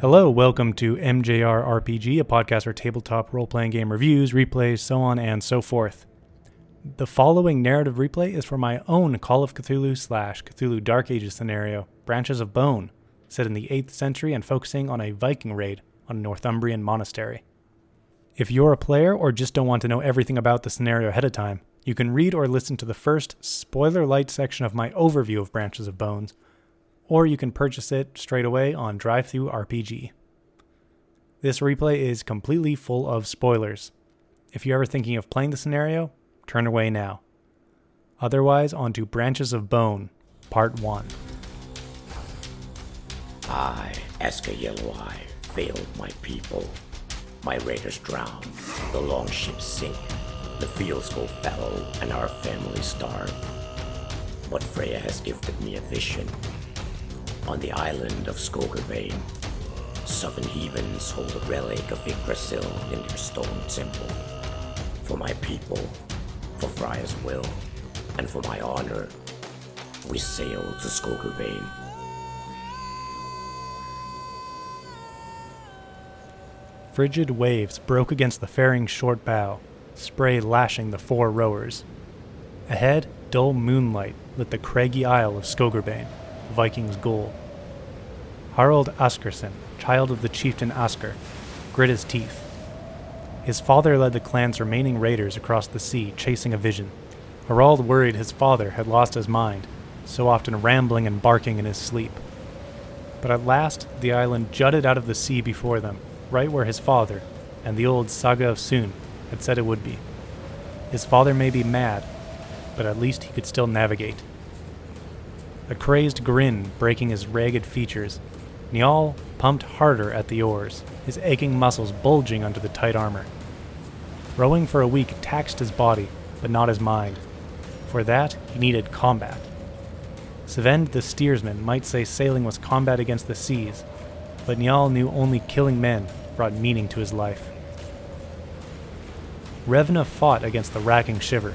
Hello, welcome to MJR RPG, a podcast where tabletop role-playing game reviews, replays, so on and so forth. The following narrative replay is for my own Call of Cthulhu / Cthulhu Dark Ages scenario, Branches of Bone, set in the 8th century and focusing on a Viking raid on a Northumbrian monastery. If you're a player or just don't want to know everything about the scenario ahead of time, you can read or listen to the first spoiler-light section of my overview of Branches of Bones, or you can purchase it straight away on Drive-Thru RPG. This replay is completely full of spoilers. If you're ever thinking of playing the scenario, turn away now. Otherwise, on to Branches of Bone, Part 1. I, Esker Yellow-Eye, failed my people. My raiders drown, the longships sink, the fields go fallow, and our families starve. But Freya has gifted me a vision. On the island of Skogerbane, southern heathens hold a relic of Yggdrasil in their stone temple. For my people, for Freya's will, and for my honor, we sail to Skogerbane. Frigid waves broke against the ferry's short bow, spray lashing the 4 rowers. Ahead, dull moonlight lit the craggy isle of Skogerbane, the Vikings' goal. Harald Askerson, child of the chieftain Asker, grit his teeth. His father led the clan's remaining raiders across the sea, chasing a vision. Harald worried his father had lost his mind, so often rambling and barking in his sleep. But at last, the island jutted out of the sea before them, right where his father, and the old Saga of Sune, had said it would be. His father may be mad, but at least he could still navigate. A crazed grin breaking his ragged features, Njal pumped harder at the oars, his aching muscles bulging under the tight armor. Rowing for a week taxed his body, but not his mind. For that, he needed combat. Svend the steersman might say sailing was combat against the seas, but Njal knew only killing men brought meaning to his life. Revna fought against the racking shiver.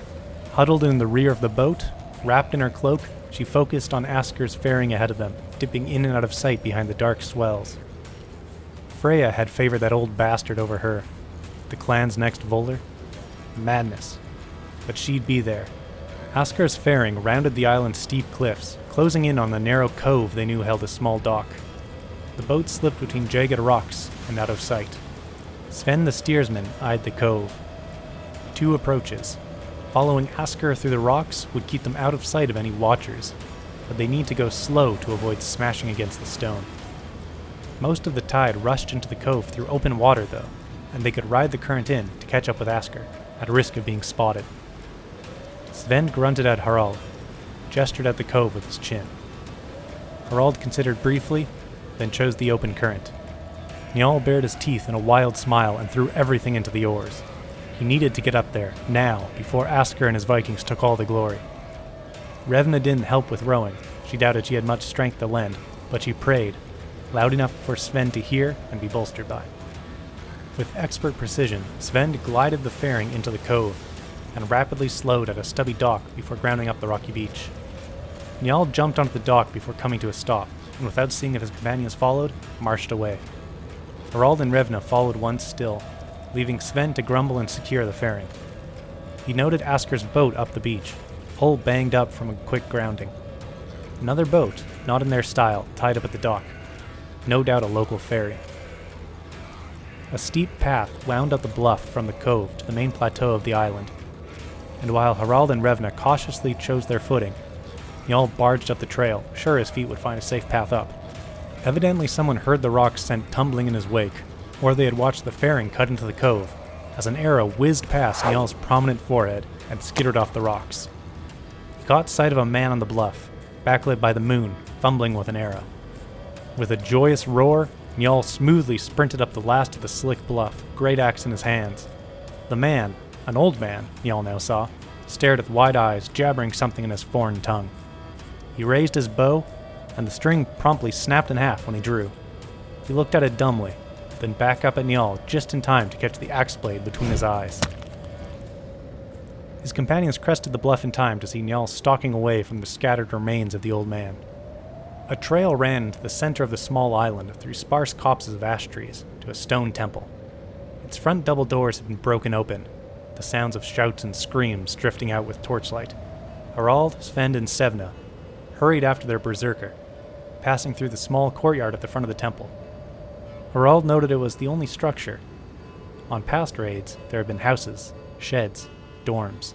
Huddled in the rear of the boat, wrapped in her cloak, she focused on Asker's ferrying ahead of them, dipping in and out of sight behind the dark swells. Freya had favored that old bastard over her. The clan's next Voller? Madness. But she'd be there. Asker's ferrying rounded the island's steep cliffs, closing in on the narrow cove they knew held a small dock. The boat slipped between jagged rocks and out of sight. Sven the steersman eyed the cove. 2 approaches. Following Asker through the rocks would keep them out of sight of any watchers, but they need to go slow to avoid smashing against the stone. Most of the tide rushed into the cove through open water, though, and they could ride the current in to catch up with Asker, at risk of being spotted. Sven grunted at Harald, gestured at the cove with his chin. Harald considered briefly, then chose the open current. Njal bared his teeth in a wild smile and threw everything into the oars. He needed to get up there, now, before Asker and his Vikings took all the glory. Revna didn't help with rowing. She doubted she had much strength to lend, but she prayed, loud enough for Sven to hear and be bolstered by. With expert precision, Sven glided the ferrying into the cove, and rapidly slowed at a stubby dock before grounding up the rocky beach. Njal jumped onto the dock before coming to a stop, and without seeing if his companions followed, marched away. Harald and Revna followed once still, leaving Sven to grumble and secure the ferrying. He noted Asker's boat up the beach, hull banged up from a quick grounding. Another boat, not in their style, tied up at the dock. No doubt a local ferry. A steep path wound up the bluff from the cove to the main plateau of the island, and while Harald and Revna cautiously chose their footing, Njal barged up the trail, sure his feet would find a safe path up. Evidently someone heard the rocks sent tumbling in his wake, or they had watched the ferrying cut into the cove, as an arrow whizzed past Njal's prominent forehead and skittered off the rocks. He caught sight of a man on the bluff, backlit by the moon, fumbling with an arrow. With a joyous roar, Njal smoothly sprinted up the last of the slick bluff, great axe in his hands. The man, an old man, Njal now saw, stared with wide eyes, jabbering something in his foreign tongue. He raised his bow, and the string promptly snapped in half when he drew. He looked at it dumbly, then back up at Njal just in time to catch the axe blade between his eyes. His companions crested the bluff in time to see Njal stalking away from the scattered remains of the old man. A trail ran into the center of the small island through sparse copses of ash trees to a stone temple. Its front double doors had been broken open, the sounds of shouts and screams drifting out with torchlight. Harald, Sven, and Sevna hurried after their berserker, passing through the small courtyard at the front of the temple. Harald noted it was the only structure. On past raids, there had been houses, sheds, dorms.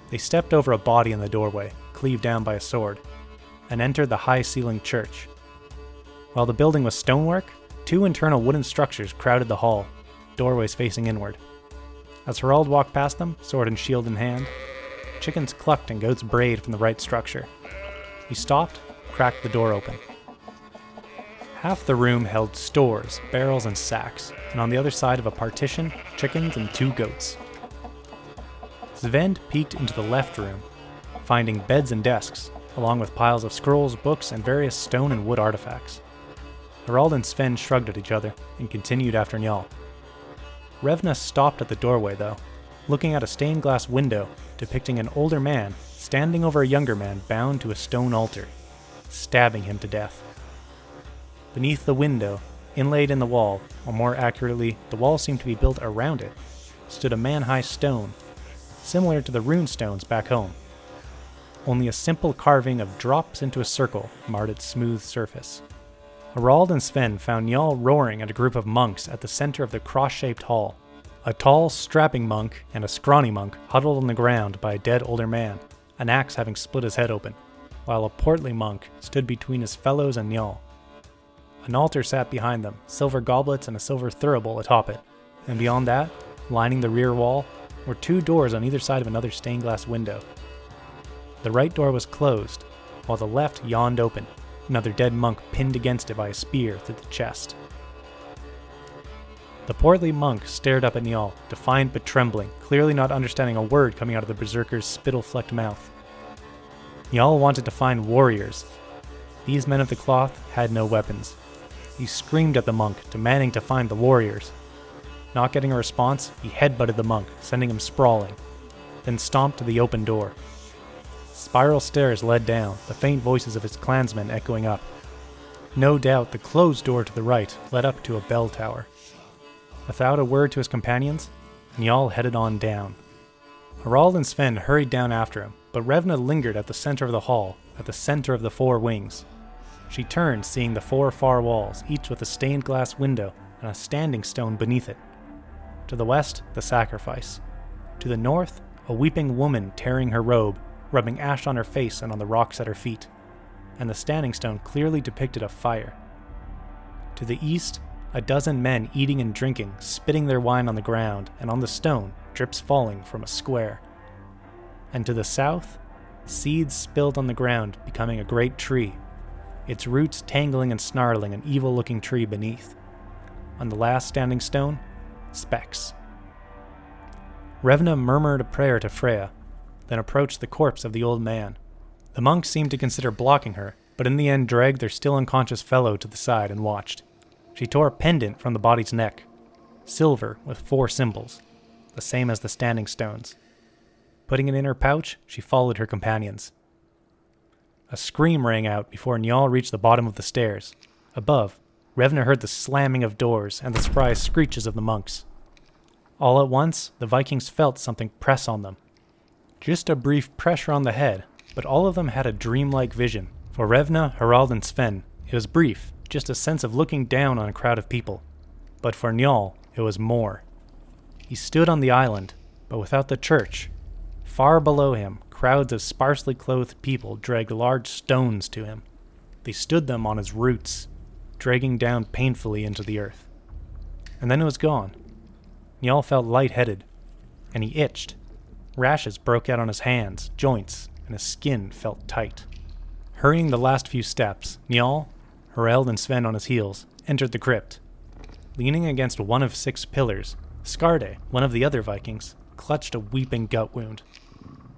They stepped over a body in the doorway, cleaved down by a sword, and entered the high-ceilinged church. While the building was stonework, 2 internal wooden structures crowded the hall, doorways facing inward. As Harald walked past them, sword and shield in hand, chickens clucked and goats brayed from the right structure. He stopped, cracked the door open. Half the room held stores, barrels, and sacks, and on the other side of a partition, chickens and 2 goats. Sven peeked into the left room, finding beds and desks, along with piles of scrolls, books, and various stone and wood artifacts. Harald and Sven shrugged at each other and continued after Njal. Revna stopped at the doorway, though, looking at a stained glass window depicting an older man standing over a younger man bound to a stone altar, stabbing him to death. Beneath the window, inlaid in the wall, or more accurately, the wall seemed to be built around it, stood a man-high stone, similar to the rune stones back home. Only a simple carving of drops into a circle marred its smooth surface. Harald and Sven found Njal roaring at a group of monks at the center of the cross-shaped hall. A tall, strapping monk and a scrawny monk huddled on the ground by a dead older man, an axe having split his head open, while a portly monk stood between his fellows and Njal. An altar sat behind them, silver goblets and a silver thurible atop it, and beyond that, lining the rear wall, were 2 doors on either side of another stained glass window. The right door was closed, while the left yawned open, another dead monk pinned against it by a spear through the chest. The portly monk stared up at Njal, defiant but trembling, clearly not understanding a word coming out of the berserker's spittle-flecked mouth. Njal wanted to find warriors. These men of the cloth had no weapons. He screamed at the monk, demanding to find the warriors. Not getting a response, he headbutted the monk, sending him sprawling, then stomped to the open door. Spiral stairs led down, the faint voices of his clansmen echoing up. No doubt the closed door to the right led up to a bell tower. Without a word to his companions, Njal headed on down. Harald and Sven hurried down after him, but Revna lingered at the center of the hall, at the center of the 4 wings. She turned, seeing the 4 far walls, each with a stained glass window and a standing stone beneath it. To the west, the sacrifice. To the north, a weeping woman tearing her robe, rubbing ash on her face and on the rocks at her feet, and the standing stone clearly depicted a fire. To the east, a dozen men eating and drinking, spitting their wine on the ground, and on the stone, drips falling from a square. And to the south, seeds spilled on the ground, becoming a great tree, its roots tangling and snarling an evil-looking tree beneath. On the last standing stone, specks. Revna murmured a prayer to Freya, then approached the corpse of the old man. The monks seemed to consider blocking her, but in the end dragged their still unconscious fellow to the side and watched. She tore a pendant from the body's neck, silver with 4 symbols, the same as the standing stones. Putting it in her pouch, she followed her companions. A scream rang out before Njal reached the bottom of the stairs. Above, Revna heard the slamming of doors and the surprised screeches of the monks. All at once, the Vikings felt something press on them. Just a brief pressure on the head, but all of them had a dreamlike vision. For Revna, Harald, and Sven, it was brief, just a sense of looking down on a crowd of people. But for Njal, it was more. He stood on the island, but without the church. Far below him, crowds of sparsely clothed people dragged large stones to him. They stood them on his roots, dragging down painfully into the earth. And then it was gone. Njal felt lightheaded, and he itched. Rashes broke out on his hands, joints, and his skin felt tight. Hurrying the last few steps, Njal, Harald and Sven on his heels, entered the crypt. Leaning against one of 6 pillars, Skarde, one of the other Vikings, clutched a weeping gut wound.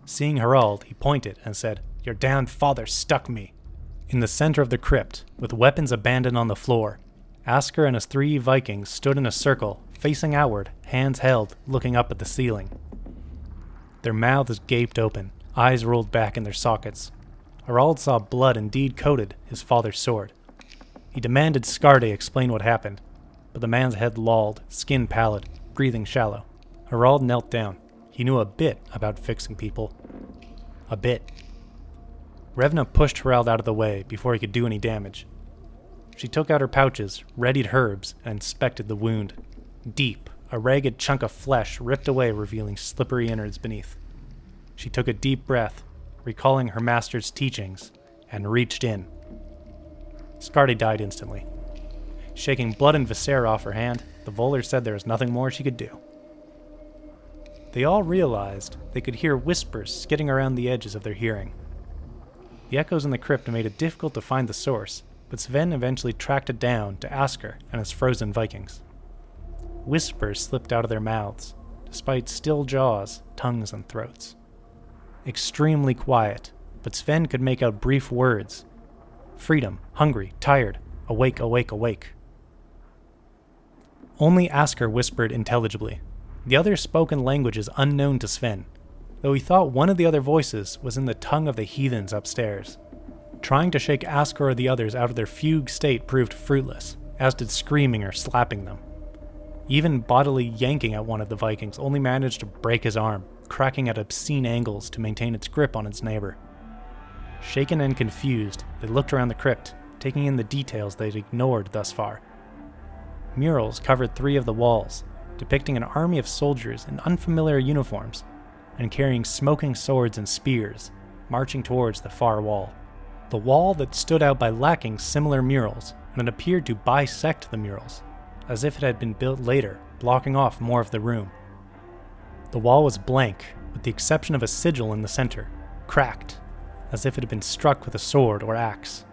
Seeing Harald, he pointed and said, "Your damned father stuck me." In the center of the crypt, with weapons abandoned on the floor, Asker and his 3 Vikings stood in a circle, facing outward, hands held, looking up at the ceiling. Their mouths gaped open, eyes rolled back in their sockets. Harald saw blood indeed coated his father's sword. He demanded Skarde explain what happened, but the man's head lolled, skin pallid, breathing shallow. Harald knelt down. He knew a bit about fixing people. A bit. Revna pushed Harald out of the way before he could do any damage. She took out her pouches, readied herbs, and inspected the wound. Deep, a ragged chunk of flesh ripped away, revealing slippery innards beneath. She took a deep breath, recalling her master's teachings, and reached in. Skarde died instantly. Shaking blood and viscera off her hand, the Volar said there was nothing more she could do. They all realized they could hear whispers skidding around the edges of their hearing. The echoes in the crypt made it difficult to find the source, but Sven eventually tracked it down to Asker and his frozen Vikings. Whispers slipped out of their mouths, despite still jaws, tongues, and throats. Extremely quiet, but Sven could make out brief words. Freedom, hungry, tired, awake, awake, awake. Only Asker whispered intelligibly. The others spoke in languages unknown to Sven, though he thought one of the other voices was in the tongue of the heathens upstairs. Trying to shake Asker or the others out of their fugue state proved fruitless, as did screaming or slapping them. Even bodily yanking at one of the Vikings only managed to break his arm, cracking at obscene angles to maintain its grip on its neighbor. Shaken and confused, they looked around the crypt, taking in the details they'd ignored thus far. Murals covered 3 of the walls, depicting an army of soldiers in unfamiliar uniforms, and carrying smoking swords and spears, marching towards the far wall. The wall that stood out by lacking similar murals, and it appeared to bisect the murals, as if it had been built later, blocking off more of the room. The wall was blank, with the exception of a sigil in the center, cracked, as if it had been struck with a sword or axe.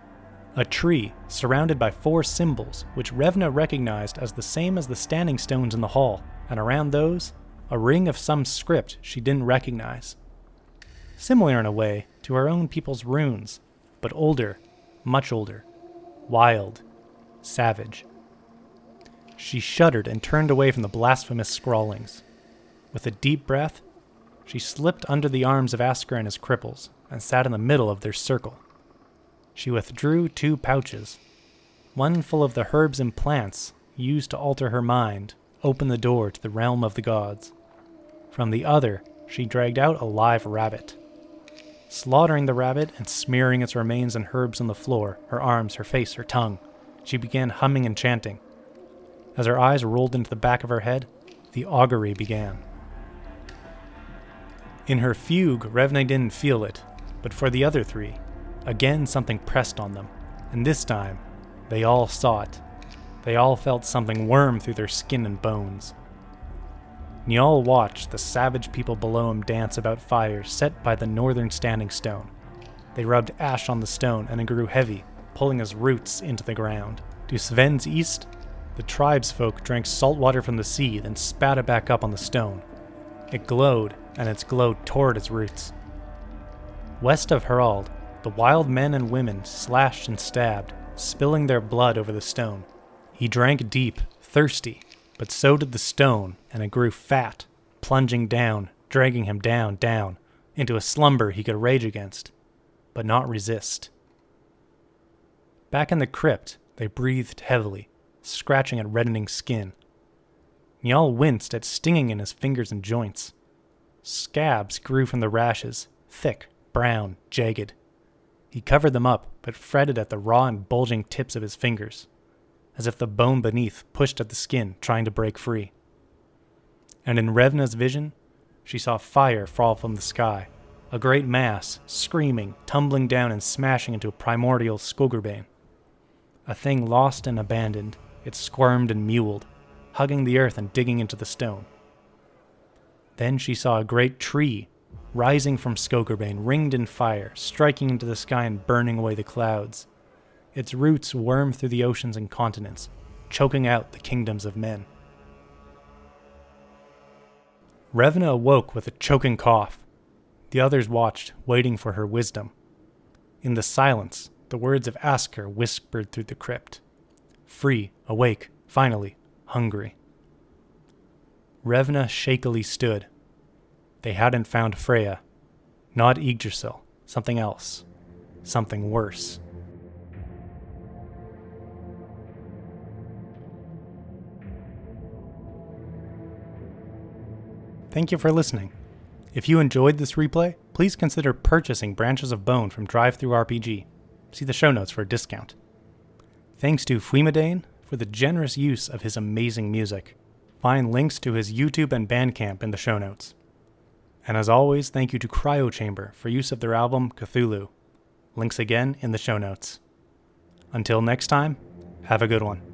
A tree, surrounded by 4 symbols, which Revna recognized as the same as the standing stones in the hall, and around those, a ring of some script she didn't recognize. Similar in a way to her own people's runes, but older, much older, wild, savage. She shuddered and turned away from the blasphemous scrawlings. With a deep breath, she slipped under the arms of Asker and his cripples, and sat in the middle of their circle. She withdrew 2 pouches, one full of the herbs and plants used to alter her mind, open the door to the realm of the gods. From the other, she dragged out a live rabbit. Slaughtering the rabbit and smearing its remains and herbs on the floor, her arms, her face, her tongue, she began humming and chanting. As her eyes rolled into the back of her head, the augury began. In her fugue, Revna didn't feel it, but for the other 3, again something pressed on them, and this time, they all saw it. They all felt something worm through their skin and bones. Njal watched the savage people below him dance about fires set by the northern standing stone. They rubbed ash on the stone and it grew heavy, pulling his roots into the ground. To Sven's east, the tribesfolk drank salt water from the sea, then spat it back up on the stone. It glowed, and its glow tore at its roots. West of Harald, the wild men and women slashed and stabbed, spilling their blood over the stone. He drank deep, thirsty, but so did the stone, and it grew fat, plunging down, dragging him down, into a slumber he could rage against, but not resist. Back in the crypt, they breathed heavily, scratching at reddening skin. Njal winced at stinging in his fingers and joints. Scabs grew from the rashes, thick, brown, jagged. He covered them up, but fretted at the raw and bulging tips of his fingers, as if the bone beneath pushed at the skin, trying to break free. And in Revna's vision, she saw fire fall from the sky, a great mass, screaming, tumbling down and smashing into a primordial Skogerbane. A thing lost and abandoned, it squirmed and mewled, hugging the earth and digging into the stone. Then she saw a great tree, rising from Skogerbane, ringed in fire, striking into the sky and burning away the clouds. Its roots wormed through the oceans and continents, choking out the kingdoms of men. Revna awoke with a choking cough. The others watched, waiting for her wisdom. In the silence, the words of Asker whispered through the crypt. Free, awake, finally, hungry. Revna shakily stood. They hadn't found Freya. Not Yggdrasil, something else. something worse. Thank you for listening. If you enjoyed this replay, please consider purchasing Branches of Bone from DriveThruRPG. See the show notes for a discount. Thanks to Fuimadane for the generous use of his amazing music. Find links to his YouTube and bandcamp in the show notes. And as always, thank you to CryoChamber for use of their album Cthulhu. Links again in the show notes. Until next time, have a good one.